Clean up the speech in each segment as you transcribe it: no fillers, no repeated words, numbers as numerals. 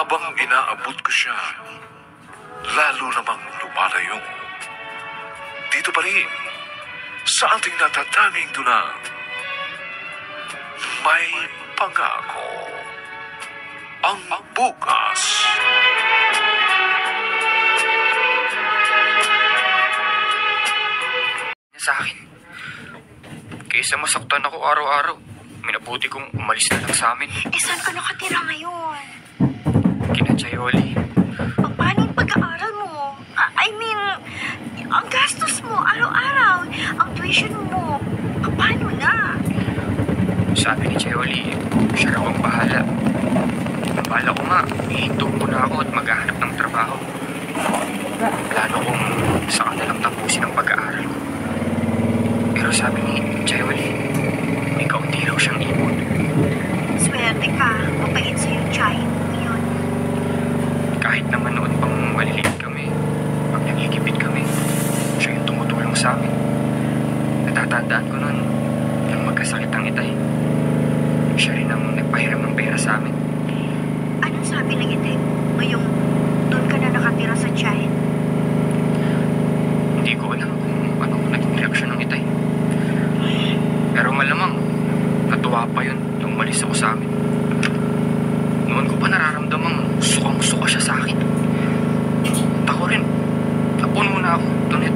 habang inaabot ko siya, lalo namang lumalayo. Dito pa rin, sa ating natatanging dunang, may pangako. Ang bukas. Sa akin, kaysa masaktan ako araw-araw, minabuti kong umalis na lang sa amin. Saan ka nakatira ngayon? Kina Chayoli. Paano yung pag-aaral mo? I mean, ang gastos mo araw-araw, ang tuition mo, paano na? Sabi ni Chayoli, siya raw ang bahala. Ang bahala ko nga, ihinto muna ako at maghahanap ng trabaho. Plano kong saka na lang tapusin ang pag-aaral ko. Pero sabi ni Chayoli, may kaunti raw siyang ipon. Swerte ka, mapait sa'yo yung tiyahin mo yun. Kahit naman noon pang maliliit kami, pag nagigipit kami, siya yung tumutulong sa amin. Natatandaan ko noon, nang magkasakit ang itay. Siya rin ang nagpahiram ng pera sa amin. Anong sabi ng itay mo? Ngayong doon ka na nakatira sa tiyahin? Hindi ko alam kung anong naging reaksyon ng itay. Pero malamang, natuwa pa yun nung umalis ako sa amin. Noon ko pa nararamdamang sukang-suka siya sa akin. Ako rin, napon muna ako, Tonet.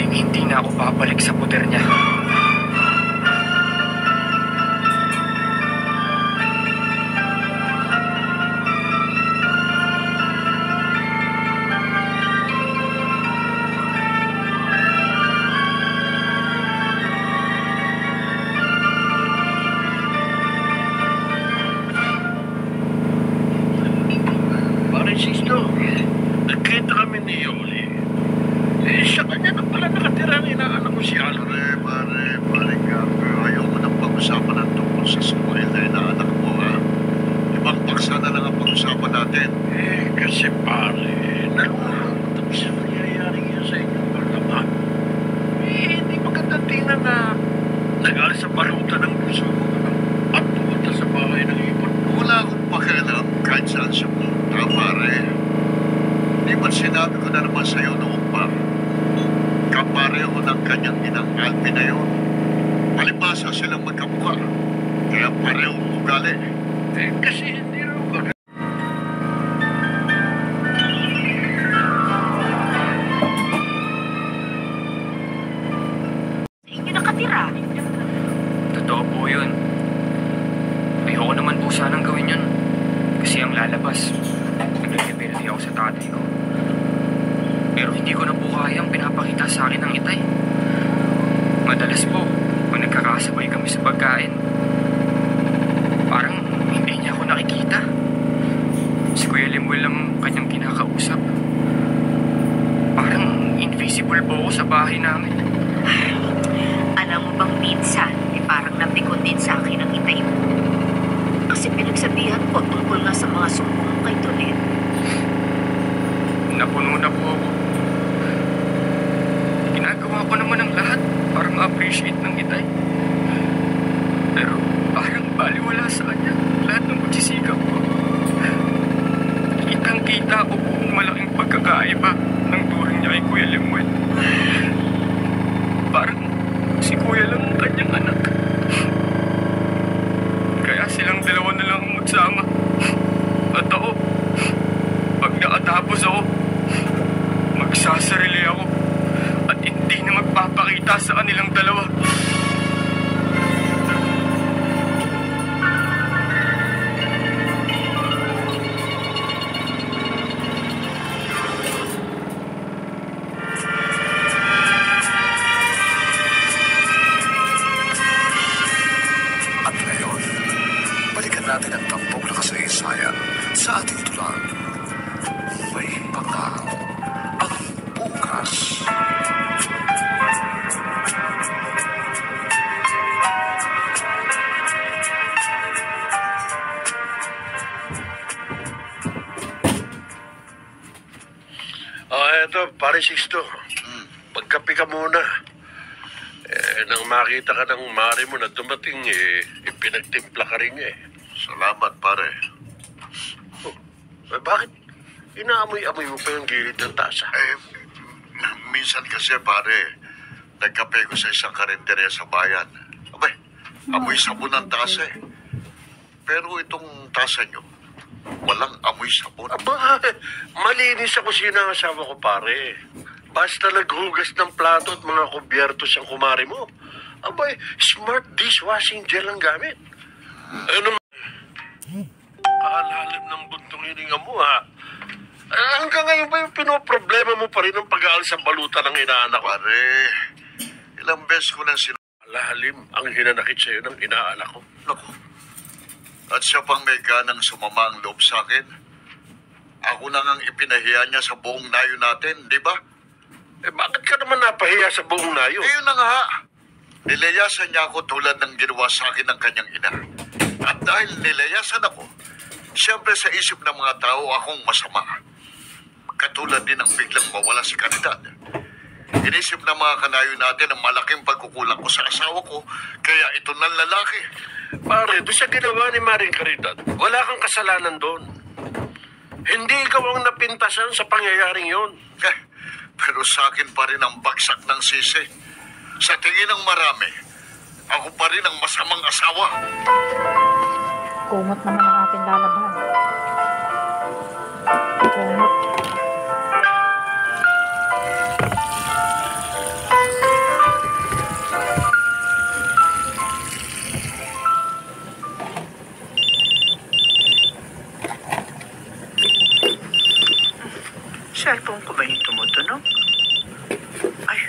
Hindi na ako babalik sa puder niya. Sisto, nagkita kami ni Yoli. Sa kanya na pala nakatira ang inaanak ko si Alan. Pare ka, ayaw mo nang pag-usapan ng tungkol sa school na inaanak mo, ha? Ibang paksa na lang ang pag-usapan natin. Kasi pare, nalulungkot sa nangyayari yan sa inyong paglaman. Hindi magandang tingnan na nag-alis sa balutan ng puso mo at pumunta sa bahay ng ibon. Wala akong pakialam kahit saan siya punta, pare. Di ba't sinabi ko na naman sa'yo noong pa, kapareho ng kanyang inang Alpi na yun. Palibasa silang magkamukha, kaya parehong ugali. Kasi hindi raw ba Sa inyo nakatira? Totoo po yun. Ayoko naman po sanang gawin yun. Kasi ang lalabas, nag-rebelde ako sa tatay ko. Pero hindi ko na po kayang pinapakita sa akin ng itay. Madalas po, kung nagkakasabay kami sa pagkain, parang hindi niya ako nakikita. Si Kuya Lemuel lang ang kanyang kinakausap. Parang invisible po ako sa bahay namin. Alam mo bang minsan, parang napikon din sa akin ang itay mo. Kasi pinagsabihan ko tungkol nga sa mga sumbong mo kay Tonet. Napuno na po ako. Ginagawa ko naman ang lahat para ma-appreciate ng itay. Pero parang baliwala sa kanya lahat ng pagsisikap ko. Kitang-kita ko po ang malaking pagkakaiba ng turing niya kay Kuya Lemuel. Parang si Kuya lang ang kanyang anak. Kaya silang dalawa na lang magsama. At ako, pag nakatapos ako, magsasarili ako at hindi na magpapakita sa kanilang dalawa. At ngayon, balikan natin ang tampok na kasaysayan sa ating tulang. May pangako ang bukas. Eto, pare Sisto. Pagkapi ka muna. Nang makita ka ng mare mo na dumating, ipinagtimpla ka rin niya. Salamat, pare. Bakit inaamoy-amoy mo pa yung gilid ng tasa? Minsan kasi pare, nagkape ko sa isang karinderya sa bayan. Abay, amoy sabon ang tasa eh. Pero itong tasa nyo, walang amoy sabon. Aba, malinis sa kusina ang asawa ko, pare. Basta naghugas ng plato at mga kubyertos ang kumari mo. Abay, smart dishwashing gel ang gamit. Ano? Kaalalim ng buntong hininga mo, ha? Hanggang ngayon ba yung pinoproblema mo pa rin ang pag-aalis sa balutan ng inaanak ko? Pare, ilang beses ko nang Alalim ang hinanakit sa'yo ng inaanak ko. Naku. At siya pang may ganang sumama ang loob sa akin. Ako na ngang ipinahiya niya sa buong nayo natin, di ba? Bakit ka naman napahiya sa buong nayo? Ayun na nga. Nilayasan niya ako tulad ng ginawa sa akin ng kanyang ina. At dahil nilayasan ako, siyempre sa isip ng mga tao akong masama. Katulad din ng biglang mawala si Caridad. Inisip ng mga kanayo natin ang malaking pagkukulang ko sa asawa ko, kaya ito ng lalaki. Pare, doon sa ginawa ni Maring Caridad, wala kang kasalanan doon. Hindi ikaw ang napintasan sa pangyayaring yon. Pero sa akin pa rin ang bagsak ng sisi. Sa tingin ng marami, ako pa rin ang masamang asawa. Kumot naman ang ating lalaban. Kumot. Cellphone ko ba yung tumutunog? Ay,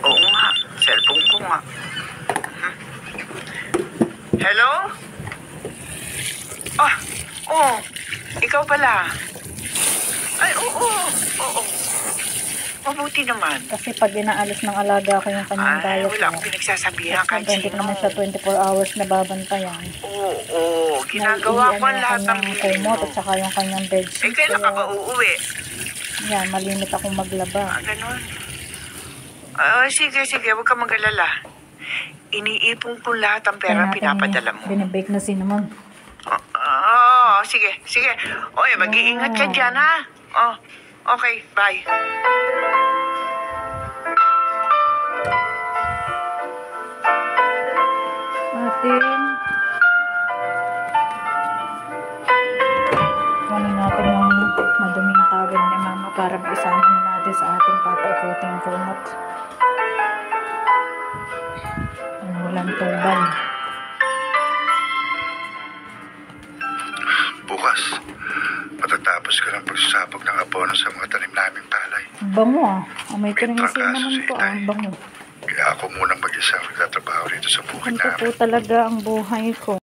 oo nga. Cellphone ko nga. Hello? Ah, oo. Ikaw pala. Ay, oo. Oo. Mabuti naman. Kasi pag inaalis ng alaga ko yung kanyang Ay, diet wala akong pinagsasabihan kahit hindi sino. naman siya 24 hours na babantayan. Oo. Ginagawa ko ang lahat ng yung hiling mo. kumot at saka yung kanyang bedsheet. Eh, kailan ka ba uuwi? Yan, malimit akong maglaba. Ganon. Sige. Huwag ka mag-alala. Iniipon ko lahat ang pera pinapadala mo. Binibake na cinnamon. Sige. Oy, mag-iingat ka dyan, ha? Okay, bye. Atin. Kunin natin yung maduming tawid ni Mama para isama na natin sa ating papaikuting kumot. Ang walang tuban. Bukas, matatapos ko ng pagsasabog ng abono sa mga tanim naming palay. Bango ah. Amoy ko rin yung May trangkaso cinnamon si ko ah. Itay. Bango. Kaya ako munang mag-isa magtatrabaho rito sa bukid Ganito po namin. talaga ang buhay ko.